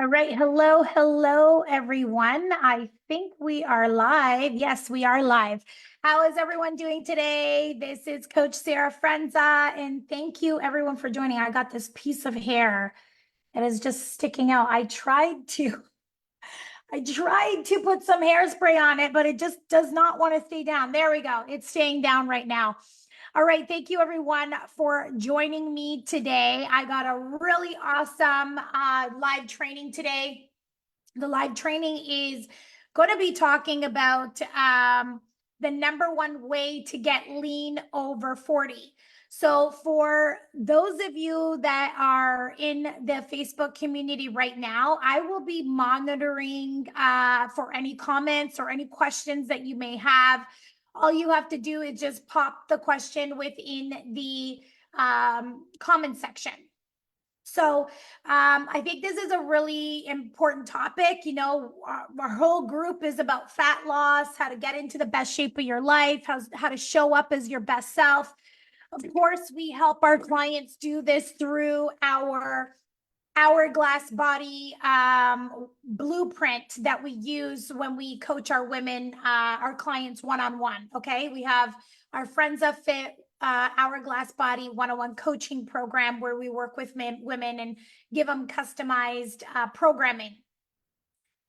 All right. Hello, everyone. I think we are live. Yes, we are live. How is everyone doing today? This is Coach Sara Frenza, and thank you everyone for joining. I got this piece of hair that is just sticking out. I tried to put some hairspray on it, but it just does not want to stay down. There we go. It's staying down right now. All right. Thank you, everyone, for joining me today. I got a really awesome live training today. The live training is going to be talking about the number one way to get lean over 40. So for those of you that are in the Facebook community right now, I will be monitoring for any comments or any questions that you may have. All you have to do is just pop the question within the comment section. So I think this is a really important topic. You know, our whole group is about fat loss, how to get into the best shape of your life, how to show up as your best self. Of course, we help our clients do this through our Hourglass body blueprint that we use when we coach our women, our clients one-on-one. Okay, we have our Frenza Fit Hourglass body one-on-one coaching program where we work with women and give them customized programming.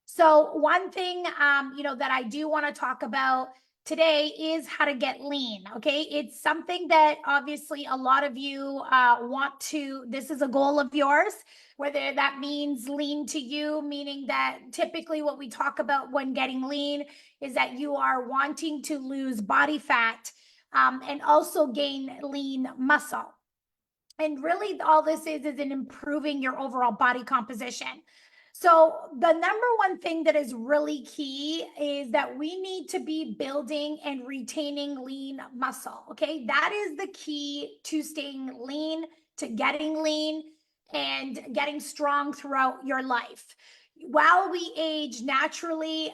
So one thing, that I do want to talk about today is how to get lean. Okay, it's something that obviously a lot of you want to. This is a goal of yours, whether that means lean to you, meaning that typically what we talk about when getting lean is that you are wanting to lose body fat and also gain lean muscle. And really all this is in improving your overall body composition. So the number one thing that is really key is that we need to be building and retaining lean muscle. Okay, that is the key to staying lean, to getting lean and getting strong throughout your life. While we age naturally,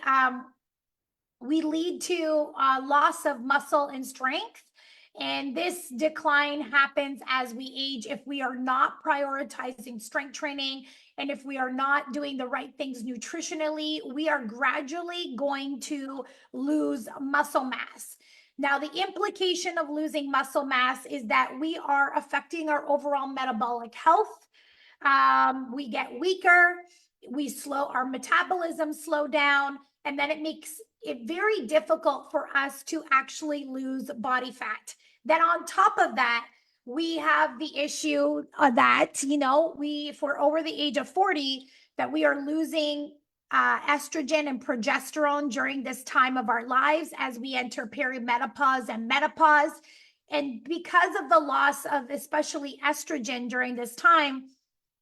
we lead to loss of muscle and strength. And this decline happens as we age if we are not prioritizing strength training and if we are not doing the right things nutritionally, we are gradually going to lose muscle mass. Now, the implication of losing muscle mass is that we are affecting our overall metabolic health. We get weaker, our metabolism slow down, and then it makes it very difficult for us to actually lose body fat. Then on top of that, we have the issue that, if we're over the age of 40, that we are losing estrogen and progesterone during this time of our lives as we enter perimenopause and menopause. And because of the loss of especially estrogen during this time,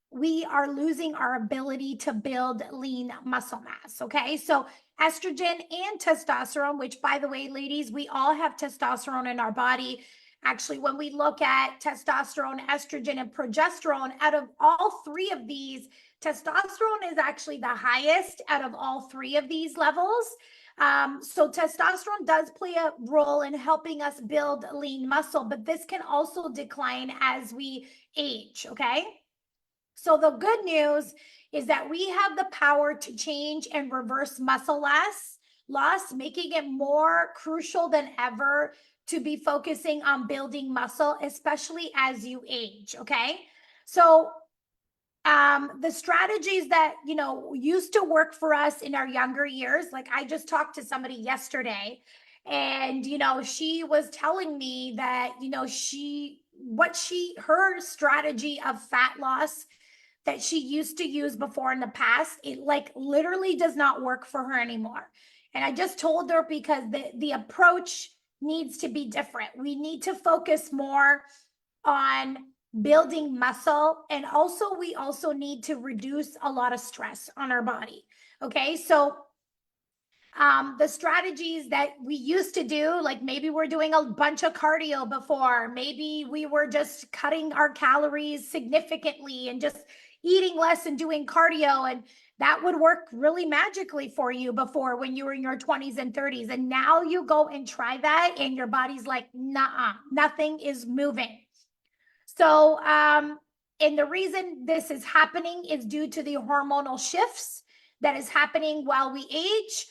we are losing our ability to build lean muscle mass. Okay. So estrogen and testosterone, which by the way, ladies, we all have testosterone in our body. Actually, when we look at testosterone, estrogen, and progesterone, out of all three of these, testosterone is actually the highest out of all three of these levels. So testosterone does play a role in helping us build lean muscle, but this can also decline as we age. Okay. So the good news is that we have the power to change and reverse muscle loss, making it more crucial than ever to be focusing on building muscle, especially as you age. Okay. So the strategies that, used to work for us in our younger years, like I just talked to somebody yesterday and, she was telling me that, her strategy of fat loss that she used to use before in the past, it like literally does not work for her anymore. And I just told her because the approach needs to be different. We need to focus more on building muscle. And also, we also need to reduce a lot of stress on our body. Okay. So the strategies that we used to do, like maybe we're doing a bunch of cardio before, maybe we were just cutting our calories significantly and just eating less and doing cardio, and that would work really magically for you before when you were in your 20s and 30s, and now you go and try that and your body's like, nah, nothing is moving. So And the reason this is happening is due to the hormonal shifts that is happening while we age,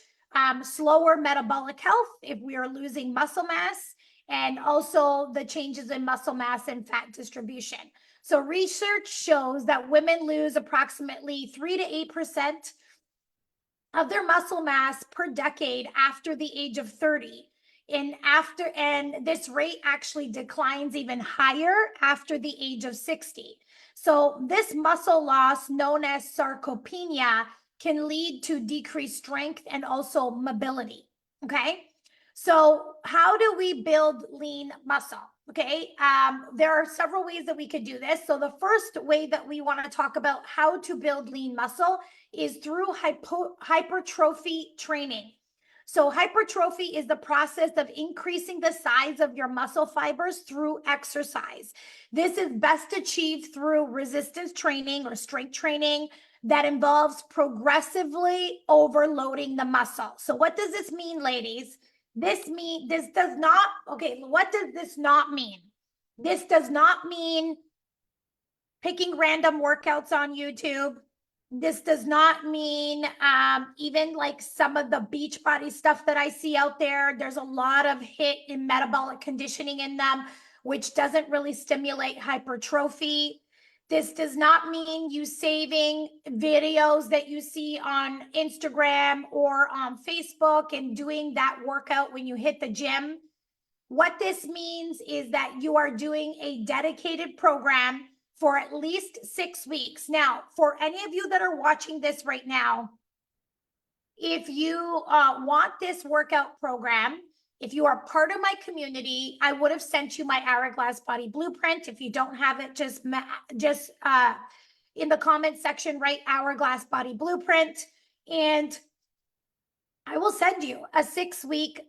slower metabolic health if we are losing muscle mass, and also the changes in muscle mass and fat distribution. So research shows that women lose approximately 3 to 8% of their muscle mass per decade after the age of 30. And this rate actually declines even higher after the age of 60. So this muscle loss, known as sarcopenia, can lead to decreased strength and also mobility. Okay. So how do we build lean muscle? Okay. There are several ways that we could do this. So the first way that we want to talk about how to build lean muscle is through hypertrophy training. So hypertrophy is the process of increasing the size of your muscle fibers through exercise. This is best achieved through resistance training or strength training that involves progressively overloading the muscle. So what does this mean, ladies? What does this not mean? This does not mean picking random workouts on YouTube. This does not mean even like some of the beach body stuff that I see out there. There's a lot of HIIT and metabolic conditioning in them, which doesn't really stimulate hypertrophy. This does not mean you saving videos that you see on Instagram or on Facebook and doing that workout when you hit the gym. What this means is that you are doing a dedicated program for at least 6 weeks. Now, for any of you that are watching this right now, if you want this workout program, if you are part of my community, I would have sent you my Hourglass Body Blueprint. If you don't have it, just in the comment section, write Hourglass Body Blueprint, and I will send you a 6-week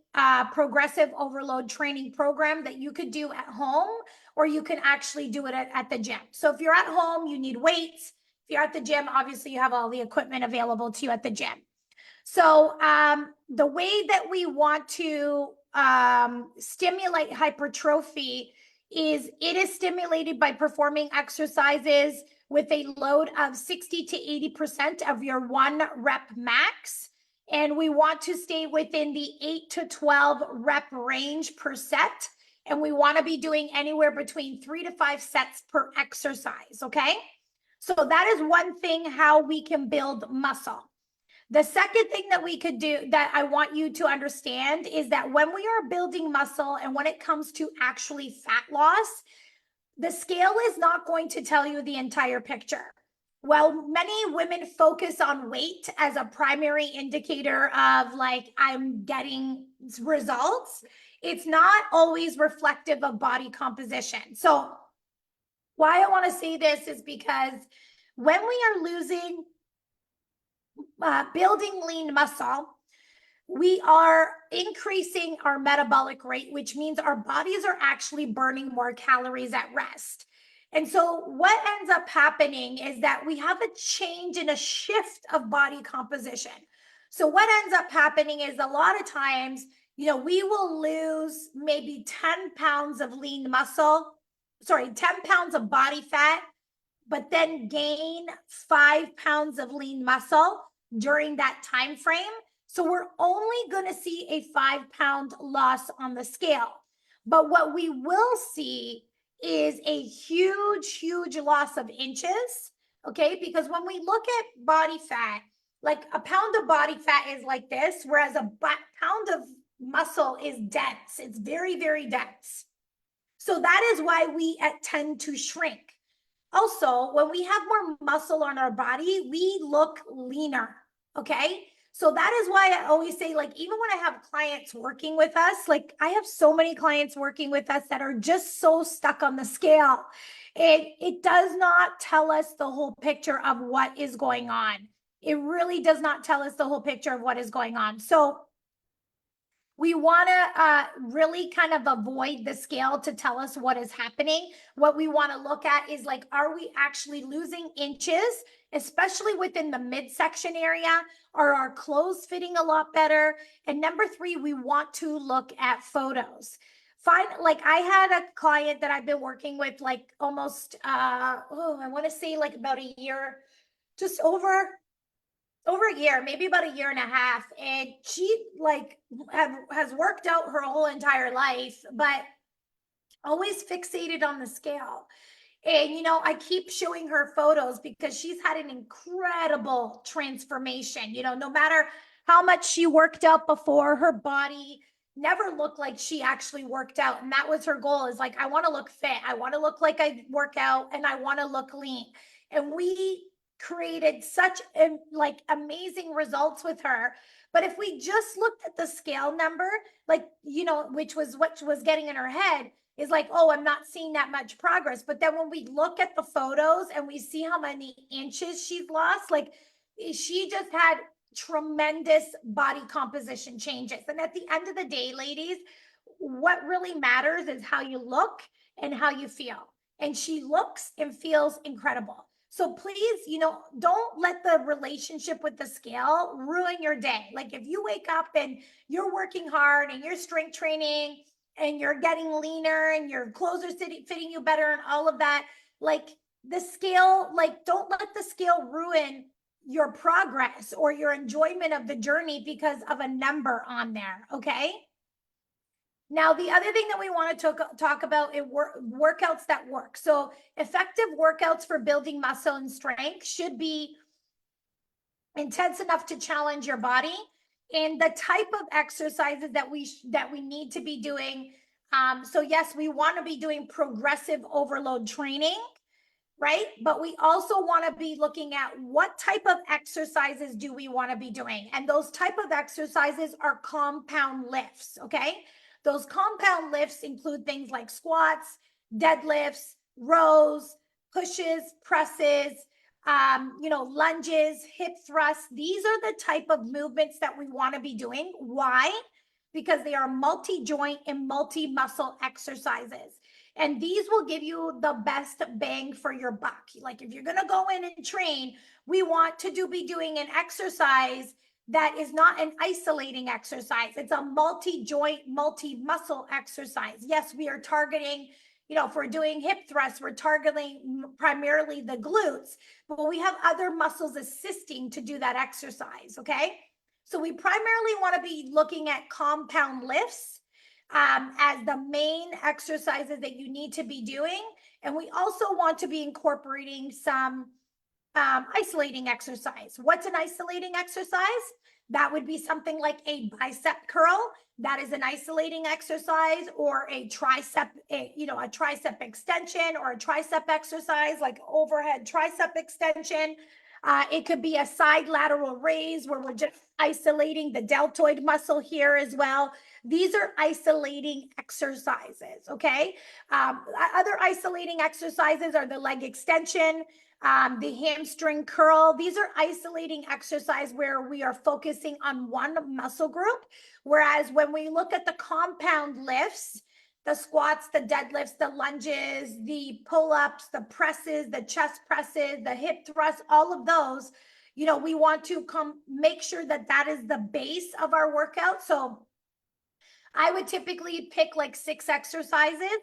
progressive overload training program that you could do at home, or you can actually do it at the gym. So if you're at home, you need weights. If you're at the gym, obviously you have all the equipment available to you at the gym. So the way that we want to stimulate hypertrophy is it is stimulated by performing exercises with a load of 60 to 80% of your 1 rep max. And we want to stay within the 8 to 12 rep range per set. And we want to be doing anywhere between 3 to 5 sets per exercise. Okay. So that is one thing how we can build muscle. The second thing that we could do that I want you to understand is that when we are building muscle and when it comes to actually fat loss, the scale is not going to tell you the entire picture. Well, many women focus on weight as a primary indicator of like, I'm getting results. It's not always reflective of body composition. So why I want to say this is because when we are losing, building lean muscle, we are increasing our metabolic rate, which means our bodies are actually burning more calories at rest. And so what ends up happening is that we have a change and a shift of body composition. So what ends up happening is a lot of times, we will lose maybe 10 pounds of lean muscle, 10 pounds of body fat, but then gain 5 pounds of lean muscle during that time frame. So we're only going to see a 5-pound loss on the scale. But what we will see is a huge loss of inches, okay? Because when we look at body fat, like a pound of body fat is like this, whereas a pound of muscle is dense. It's very, very dense. So that is why we tend to shrink. Also, when we have more muscle on our body, we look leaner, okay? So that is why I always say, like, even when I have clients working with us, like I have so many clients working with us that are just so stuck on the scale. It does not tell us the whole picture of what is going on. It really does not tell us the whole picture of what is going on. So we want to really kind of avoid the scale to tell us what is happening. What we want to look at is like, are we actually losing inches, especially within the midsection area? Are our clothes fitting a lot better? And number 3, we want to look at photos. like I had a client that I've been working with like almost I want to say like about a year, just over a year, maybe about a year and a half. And she like has worked out her whole entire life, but always fixated on the scale. And, I keep showing her photos because she's had an incredible transformation. No matter how much she worked out before, her body never looked like she actually worked out. And that was her goal, is like, I want to look fit. I want to look like I work out, and I want to look lean. And we created such like amazing results with her. But if we just looked at the scale number, like, which was what was getting in her head, is like, oh, I'm not seeing that much progress. But then when we look at the photos and we see how many inches she's lost, like she just had tremendous body composition changes. And at the end of the day, ladies, what really matters is how you look and how you feel. And she looks and feels incredible. So please, don't let the relationship with the scale ruin your day. Like if you wake up and you're working hard and you're strength training and you're getting leaner and your clothes are fitting you better and all of that, like the scale, like don't let the scale ruin your progress or your enjoyment of the journey because of a number on there. Okay. Now, the other thing that we want to talk about is workouts that work. So effective workouts for building muscle and strength should be intense enough to challenge your body, and the type of exercises that we need to be doing. So yes, we want to be doing progressive overload training, right? But we also want to be looking at what type of exercises do we want to be doing. And those type of exercises are compound lifts, okay? Those compound lifts include things like squats, deadlifts, rows, pushes, presses, lunges, hip thrusts. These are the type of movements that we want to be doing. Why? Because they are multi-joint and multi-muscle exercises. And these will give you the best bang for your buck. Like if you're going to go in and train, we want to be doing an exercise that is not an isolating exercise. It's a multi-joint, multi-muscle exercise. Yes, we are targeting, if we're doing hip thrusts, we're targeting primarily the glutes, but we have other muscles assisting to do that exercise, okay? So we primarily want to be looking at compound lifts as the main exercises that you need to be doing. And we also want to be incorporating some isolating exercise. What's an isolating exercise? That would be something like a bicep curl. That is an isolating exercise, or a tricep, a tricep extension, or a tricep exercise like overhead tricep extension. It could be a side lateral raise where we're just isolating the deltoid muscle here as well. These are isolating exercises, okay? Other isolating exercises are the leg extension, the hamstring curl. These are isolating exercise where we are focusing on one muscle group. Whereas when we look at the compound lifts, the squats, the deadlifts, the lunges, the pull-ups, the presses, the chest presses, the hip thrusts, all of those, we want to make sure that that is the base of our workout. So I would typically pick like 6 exercises,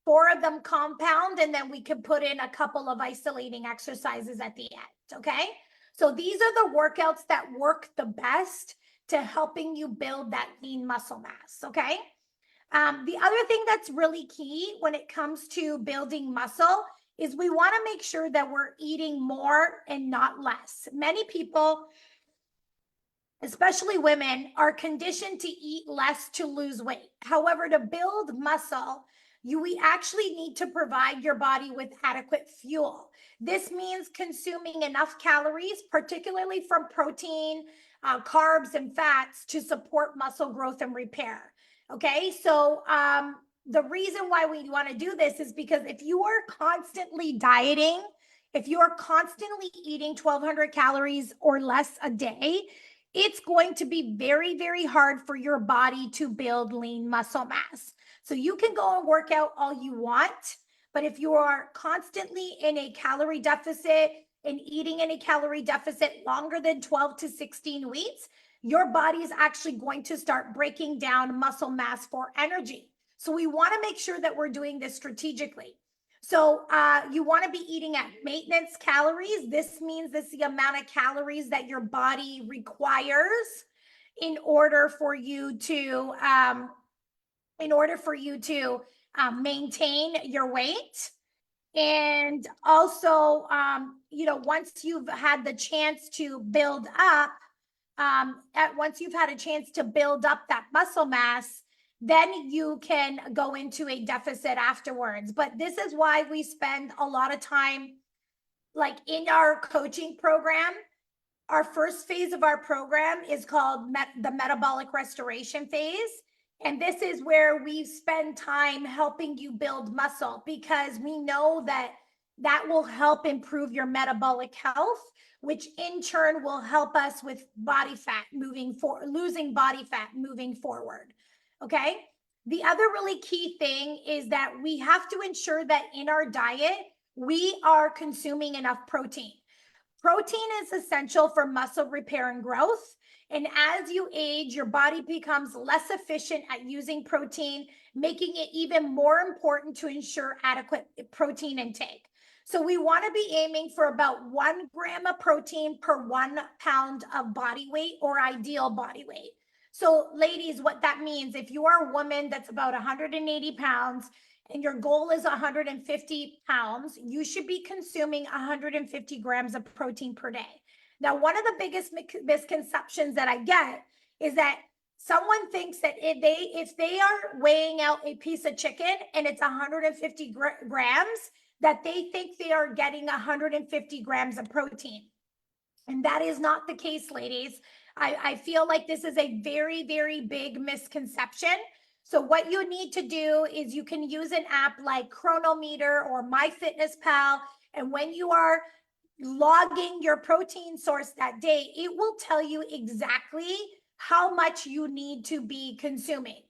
4 of them compound, and then we could put in a couple of isolating exercises at the end, okay? So these are the workouts that work the best to helping you build that lean muscle mass, okay? The other thing that's really key when it comes to building muscle is we want to make sure that we're eating more and not less. Many people, especially women, are conditioned to eat less to lose weight. However, to build muscle, we actually need to provide your body with adequate fuel. This means consuming enough calories, particularly from protein, carbs, and fats, to support muscle growth and repair. Okay, so the reason why we want to do this is because if you are constantly dieting, if you are constantly eating 1,200 calories or less a day, it's going to be very, very hard for your body to build lean muscle mass. So you can go and work out all you want, but if you are constantly in a calorie deficit and eating in a calorie deficit longer than 12 to 16 weeks, your body is actually going to start breaking down muscle mass for energy. So we want to make sure that we're doing this strategically. So you want to be eating at maintenance calories. This means this is the amount of calories that your body requires in order for you to maintain your weight. And also, once you've had the chance to build up, once you've had a chance to build up that muscle mass, then you can go into a deficit afterwards. But this is why we spend a lot of time, like in our coaching program. Our first phase of our program is called the metabolic restoration phase. And this is where we spend time helping you build muscle, because we know that that will help improve your metabolic health, which in turn will help us with body fat losing body fat moving forward. Okay. The other really key thing is that we have to ensure that in our diet, we are consuming enough protein. Protein is essential for muscle repair and growth. And as you age, your body becomes less efficient at using protein, making it even more important to ensure adequate protein intake. So we want to be aiming for about 1 gram of protein per 1 pound of body weight, or ideal body weight. So ladies, what that means, if you are a woman that's about 180 pounds, and your goal is 150 pounds, you should be consuming 150 grams of protein per day. Now, one of the biggest misconceptions that I get is that someone thinks that if they are weighing out a piece of chicken and it's 150 grams, that they think they are getting 150 grams of protein. And that is not the case, ladies. I feel like this is a very, very big misconception. So what you need to do is you can use an app like Chronometer or MyFitnessPal. And when you are logging your protein source that day, it will tell you exactly how much you need to be consuming.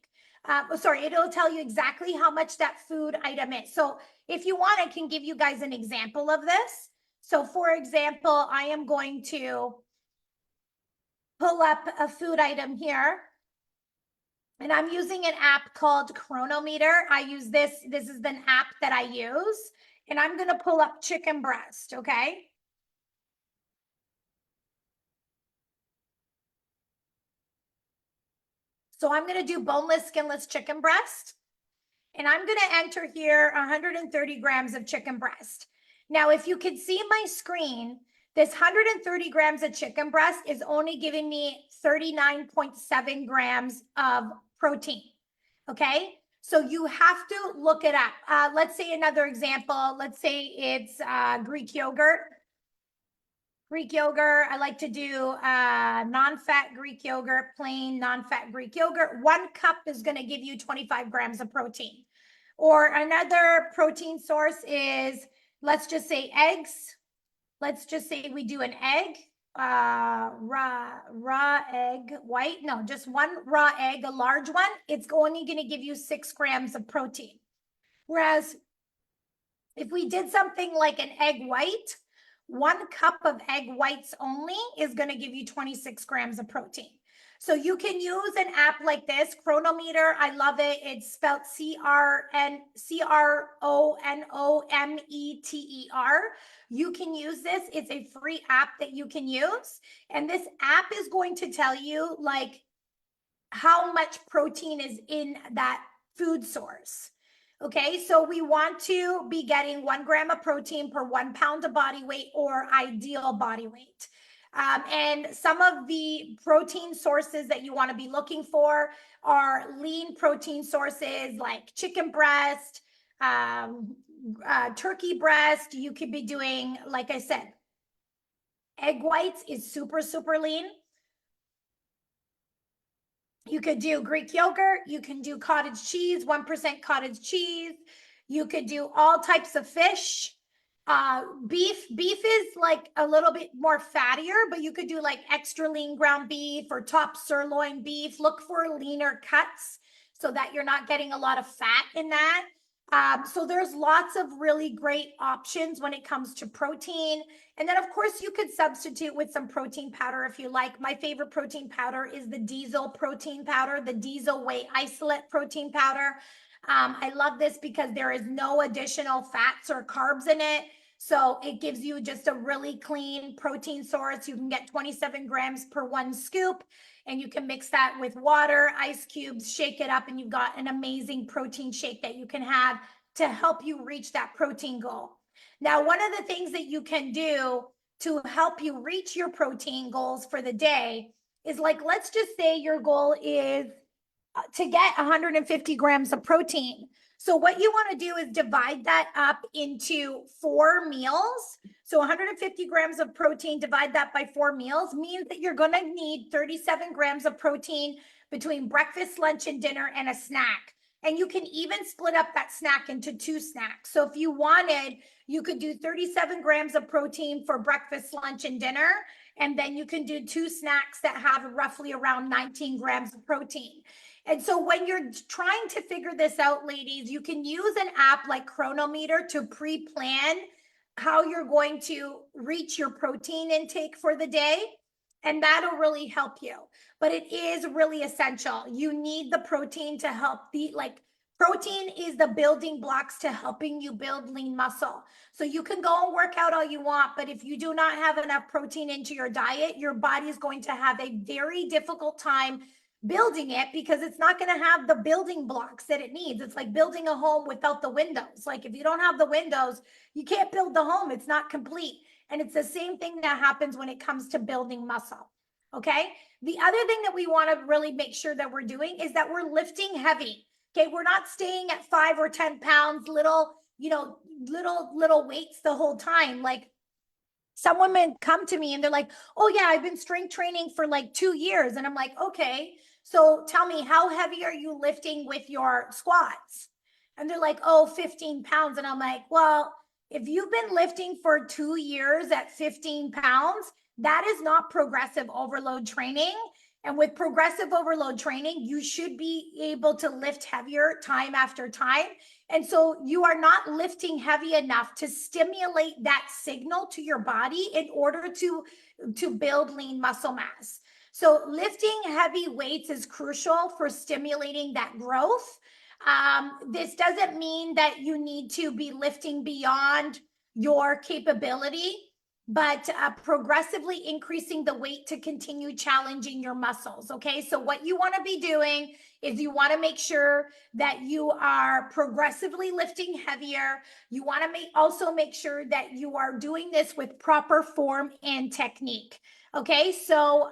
It'll tell you exactly how much that food item is. So if you want, I can give you guys an example of this. So for example, I am going to pull up a food item here. And I'm using an app called Chronometer. I use this. This is an app that I use. And I'm going to pull up chicken breast, okay? So I'm going to do boneless, skinless chicken breast. And I'm going to enter here 130 grams of chicken breast. Now, if you can see my screen, this 130 grams of chicken breast is only giving me 39.7 grams of protein. Okay. So you have to look it up. Let's say another example. Let's say it's Greek yogurt. Greek yogurt. I like to do non-fat Greek yogurt, plain non-fat Greek yogurt. 1 cup is going to give you 25 grams of protein. Or another protein source is, let's just say eggs. Let's just say we do an egg, raw egg white. No, just 1 raw egg, a large one. It's only going to give you 6 grams of protein. Whereas if we did something like an egg white, 1 cup of egg whites only is going to give you 26 grams of protein. So you can use an app like this, Chronometer. I love it. It's spelled Chronometer. You can use this. It's a free app that you can use. And this app is going to tell you like how much protein is in that food source. Okay, so we want to be getting 1 gram of protein per 1 pound of body weight, or ideal body weight. And some of the protein sources that you want to be looking for are lean protein sources like chicken breast, turkey breast. You could be doing, like I said, egg whites is super, super lean. You could do Greek yogurt. You can do cottage cheese, 1% cottage cheese. You could do all types of fish. Beef is like a little bit more fattier, but you could do like extra lean ground beef or top sirloin beef. Look for leaner cuts so that you're not getting a lot of fat in that. So there's lots of really great options when it comes to protein. And then of course you could substitute with some protein powder if you like. My favorite protein powder is the diesel protein powder, the diesel whey isolate protein powder. I love this because there is no additional fats or carbs in it. So it gives you just a really clean protein source. You can get 27 grams per one scoop, and you can mix that with water, ice cubes, shake it up, and you've got an amazing protein shake that you can have to help you reach that protein goal. Now, one of the things that you can do to help you reach your protein goals for the day is, like, let's just say your goal is to get 150 grams of protein. So what you want to do is divide that up into 4 meals. So 150 grams of protein, divide that by 4 meals, means that you're going to need 37 grams of protein between breakfast, lunch, and dinner, and a snack. And you can even split up that snack into 2 snacks. So if you wanted, you could do 37 grams of protein for breakfast, lunch, and dinner. And then you can do 2 snacks that have roughly around 19 grams of protein. And so when you're trying to figure this out, ladies, you can use an app like Chronometer to pre-plan how you're going to reach your protein intake for the day. And that'll really help you. But it is really essential. You need the protein to help protein is the building blocks to helping you build lean muscle. So you can go and work out all you want, but if you do not have enough protein into your diet, your body is going to have a very difficult time building it, because it's not going to have the building blocks that it needs. It's like building a home without the windows. Like, if you don't have the windows, you can't build the home. It's not complete. And it's the same thing that happens when it comes to building muscle. Okay. The other thing that we want to really make sure that we're doing is that we're lifting heavy. Okay. We're not staying at 5 or 10 pounds, little weights the whole time. Like, some women come to me and they're like, oh yeah, I've been strength training for like 2 years. And I'm like, okay, so tell me, how heavy are you lifting with your squats? And they're like, oh, 15 pounds. And I'm like, well, if you've been lifting for 2 years at 15 pounds, that is not progressive overload training. And with progressive overload training, you should be able to lift heavier time after time. And so you are not lifting heavy enough to stimulate that signal to your body in order to build lean muscle mass. So lifting heavy weights is crucial for stimulating that growth. This doesn't mean that you need to be lifting beyond your capability, but progressively increasing the weight to continue challenging your muscles. Okay, so what you want to be doing is you want to make sure that you are progressively lifting heavier. You want to also make sure that you are doing this with proper form and technique. Okay, so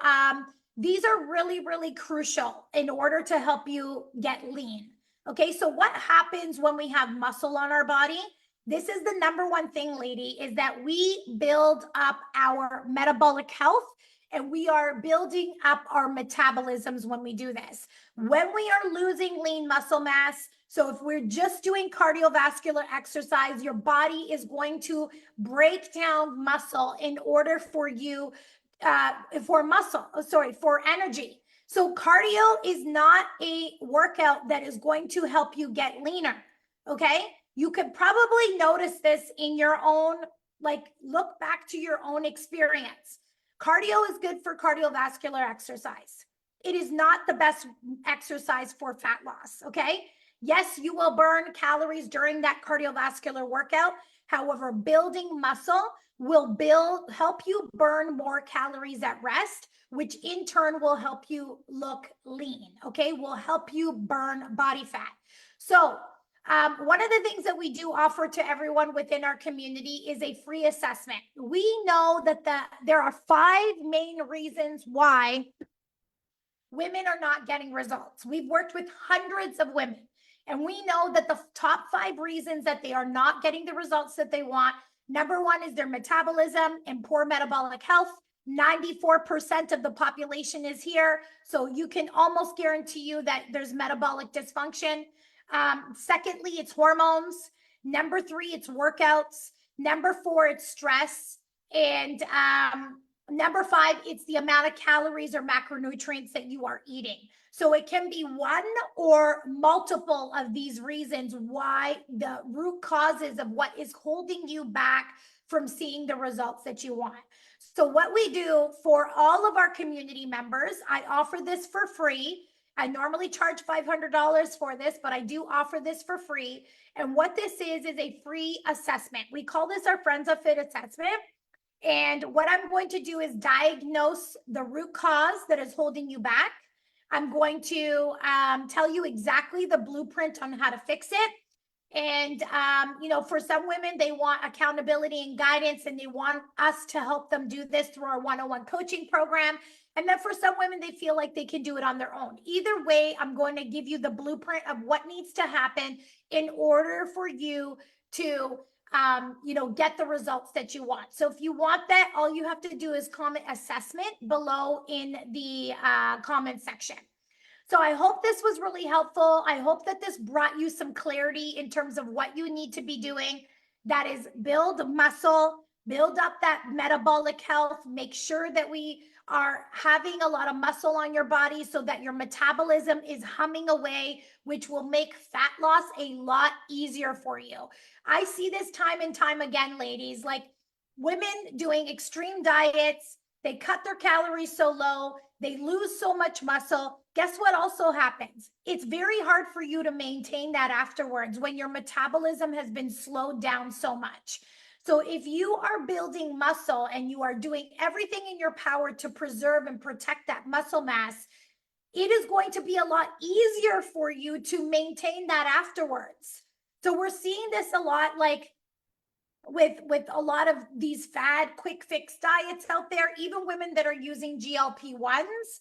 these are really, really crucial in order to help you get lean. Okay, so what happens when we have muscle on our body? This is the number one thing, lady, is that we build up our metabolic health, and we are building up our metabolisms when we do this. When we are losing lean muscle mass, so if we're just doing cardiovascular exercise, your body is going to break down muscle in order for you, for energy. So cardio is not a workout that is going to help you get leaner, okay? You could probably notice this in your own, look back to your own experience. Cardio is good for cardiovascular exercise. It is not the best exercise for fat loss, okay? Yes, you will burn calories during that cardiovascular workout. However, building muscle will help you burn more calories at rest, which in turn will help you look lean, okay? Will help you burn body fat. So one of the things that we do offer to everyone within our community is a free assessment. We know that there are 5 main reasons why women are not getting results. We've worked with hundreds of women, and we know that the top 5 reasons that they are not getting the results that they want. Number 1 is their metabolism and poor metabolic health. 94% of the population is here. So you can almost guarantee you that there's metabolic dysfunction. Secondly, it's hormones. Number 3, it's workouts. Number 4, it's stress. And number 5, it's the amount of calories or macronutrients that you are eating. So it can be one or multiple of these reasons why the root causes of what is holding you back from seeing the results that you want. So what we do for all of our community members, I offer this for free. I normally charge $500 for this, but I do offer this for free. And what this is a free assessment. We call this our Frenza Fit assessment. And what I'm going to do is diagnose the root cause that is holding you back. I'm going to tell you exactly the blueprint on how to fix it. And, you know, for some women, they want accountability and guidance, and they want us to help them do this through our one-on-one coaching program. And then for some women, they feel like they can do it on their own. Either way, I'm going to give you the blueprint of what needs to happen in order for you to, you know, get the results that you want. So if you want that, all you have to do is comment assessment below in the comment section. So I hope this was really helpful. I hope that this brought you some clarity in terms of what you need to be doing. That is build muscle, build up that metabolic health, make sure that we are having a lot of muscle on your body so that your metabolism is humming away, which will make fat loss a lot easier for you. I see this time and time again, ladies, like women doing extreme diets, they cut their calories so low, they lose so much muscle. Guess what also happens? It's very hard for you to maintain that afterwards when your metabolism has been slowed down so much. So if you are building muscle and you are doing everything in your power to preserve and protect that muscle mass, it is going to be a lot easier for you to maintain that afterwards. So we're seeing this a lot, like with a lot of these fad quick fix diets out there, even women that are using GLP-1s,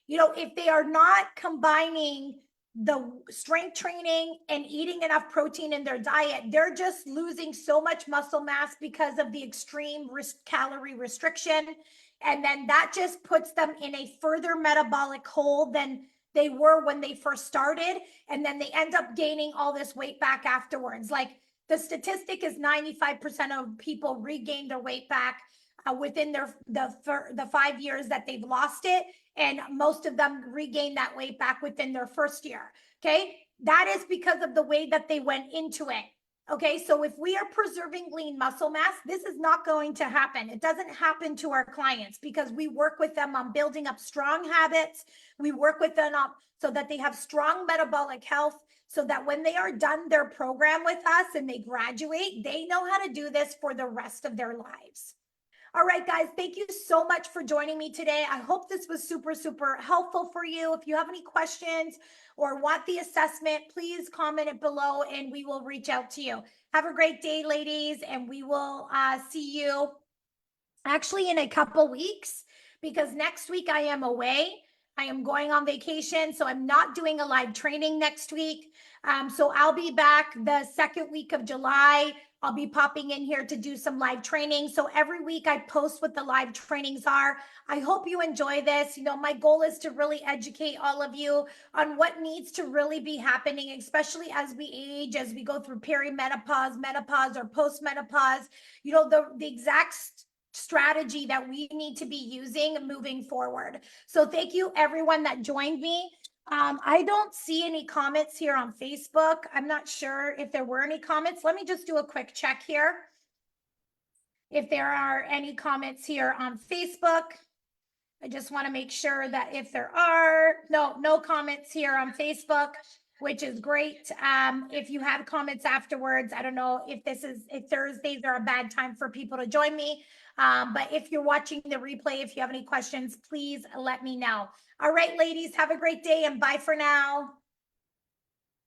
you know, if they are not combining the strength training and eating enough protein in their diet, they're just losing so much muscle mass because of the extreme calorie restriction. And then that just puts them in a further metabolic hole than they were when they first started. And then they end up gaining all this weight back afterwards. Like, the statistic is 95% of people regain their weight back within the 5 years that they've lost it. And most of them regain that weight back within their first year. Okay. That is because of the way that they went into it. Okay. So if we are preserving lean muscle mass, this is not going to happen. It doesn't happen to our clients because we work with them on building up strong habits. We work with them up so that they have strong metabolic health, so that when they are done their program with us and they graduate, they know how to do this for the rest of their lives. All right, guys, thank you so much for joining me today. I hope this was super, super helpful for you. If you have any questions or want the assessment, please comment it below and we will reach out to you. Have a great day, ladies, and we will see you actually in a couple weeks, because next week I am away. I am going on vacation, so I'm not doing a live training next week. So I'll be back the second week of July. I'll be popping in here to do some live training. So every week I post what the live trainings are. I hope you enjoy this. You know, my goal is to really educate all of you on what needs to really be happening, especially as we age, as we go through perimenopause, menopause, or postmenopause. You know, the exact strategy that we need to be using moving forward. So thank you everyone that joined me. I don't see any comments here on Facebook. I'm not sure if there were any comments. Let me just do a quick check here. If there are any comments here on Facebook, I just want to make sure that if there are, no comments here on Facebook, which is great. If you have comments afterwards, I don't know if Thursdays are a bad time for people to join me. But if you're watching the replay, if you have any questions, please let me know. All right, ladies, have a great day and bye for now.